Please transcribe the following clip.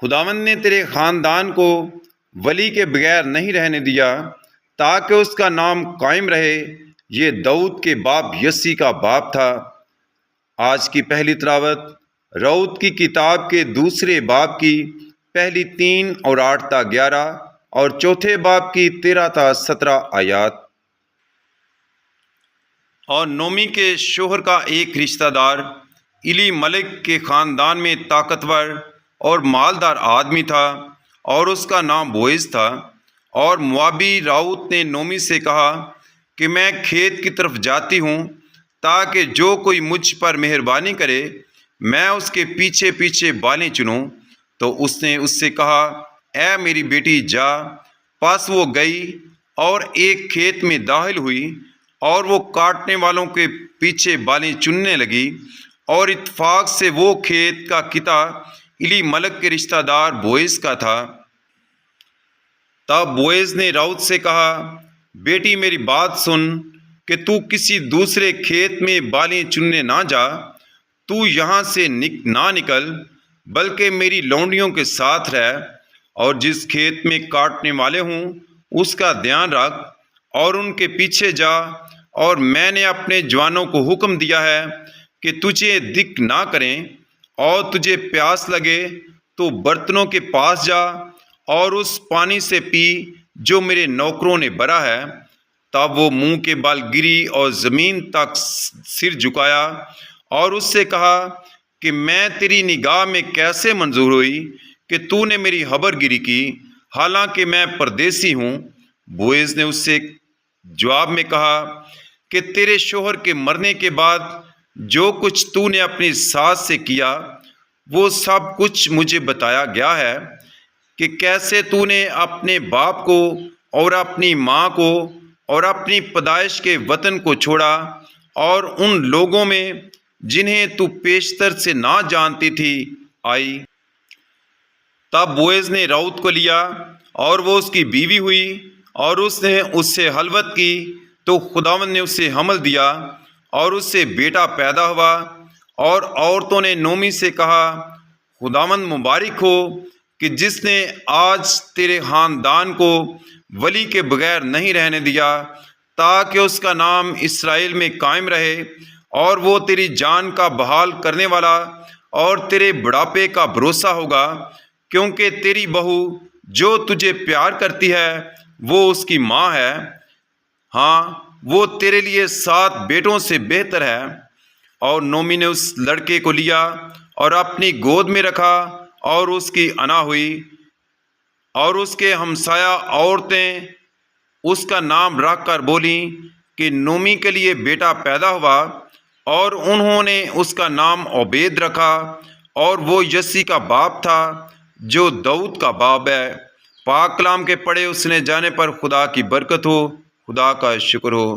خداوند نے تیرے خاندان کو ولی کے بغیر نہیں رہنے دیا تاکہ اس کا نام قائم رہے۔ یہ داؤد کے باپ یسی کا باپ تھا۔ آج کی پہلی تلاوت رعوت کی کتاب کے دوسرے باب کی پہلی 3 اور 8 تا 11 اور چوتھے باب کی 13 تا 17 آیات۔ اور نومی کے شوہر کا ایک رشتہ دار علی ملک کے خاندان میں طاقتور اور مالدار آدمی تھا اور اس کا نام بوئز تھا۔ اور موابی رعوت نے نومی سے کہا کہ میں کھیت کی طرف جاتی ہوں تاکہ جو کوئی مجھ پر مہربانی کرے میں اس کے پیچھے پیچھے بالیں چنوں۔ تو اس نے اس سے کہا اے میری بیٹی جا۔ پس وہ گئی اور ایک کھیت میں داخل ہوئی اور وہ کاٹنے والوں کے پیچھے بالیں چننے لگی، اور اتفاق سے وہ کھیت کا کتا علی ملک کے رشتہ دار بوئز کا تھا۔ تب بوئز نے رعوت سے کہا بیٹی میری بات سن کہ تو کسی دوسرے کھیت میں بالیں چننے نہ جا، تو یہاں سے نہ نکل بلکہ میری لونڈیوں کے ساتھ رہ، اور جس کھیت میں کاٹنے والے ہوں اس کا دھیان رکھ اور ان کے پیچھے جا۔ اور میں نے اپنے جوانوں کو حکم دیا ہے کہ تجھے دک نہ کریں، اور تجھے پیاس لگے تو برتنوں کے پاس جا اور اس پانی سے پی جو میرے نوکروں نے بھرا ہے۔ تب وہ منہ کے بل گری اور زمین تک سر جھکایا اور اس سے کہا کہ میں تیری نگاہ میں کیسے منظور ہوئی کہ تو نے میری خبر گیری کی، حالانکہ میں پردیسی ہوں۔ بوئز نے اس سے جواب میں کہا کہ تیرے شوہر کے مرنے کے بعد جو کچھ تو نے اپنی ساس سے کیا وہ سب کچھ مجھے بتایا گیا ہے، کہ کیسے تو نے اپنے باپ کو اور اپنی ماں کو اور اپنی پیدائش کے وطن کو چھوڑا، اور ان لوگوں میں جنہیں تو پیشتر سے نہ جانتی تھی آئی۔ تب بوئز نے رعوت کو لیا اور وہ اس کی بیوی ہوئی، اور اس نے اس سے خلوت کی تو خداوند نے اسے حمل دیا اور اس سے بیٹا پیدا ہوا۔ اور عورتوں نے نومی سے کہا خداوند مبارک ہو کہ جس نے آج تیرے خاندان کو ولی کے بغیر نہیں رہنے دیا تاکہ اس کا نام اسرائیل میں قائم رہے، اور وہ تیری جان کا بحال کرنے والا اور تیرے بڑھاپے کا بھروسہ ہوگا، کیونکہ تیری بہو جو تجھے پیار کرتی ہے وہ اس کی ماں ہے۔ ہاں وہ تیرے لیے 7 بیٹوں سے بہتر ہے۔ اور نومی نے اس لڑکے کو لیا اور اپنی گود میں رکھا اور اس کی انا ہوئی، اور اس کے ہمسایہ عورتیں اس کا نام رکھ کر بولیں کہ نومی کے لیے بیٹا پیدا ہوا، اور انہوں نے اس کا نام عبید رکھا، اور وہ یسی کا باپ تھا جو داؤد کا باپ ہے۔ پاک کلام کے پڑھے سنے جانے پر خدا کی برکت ہو۔ خدا کا شکر ہو۔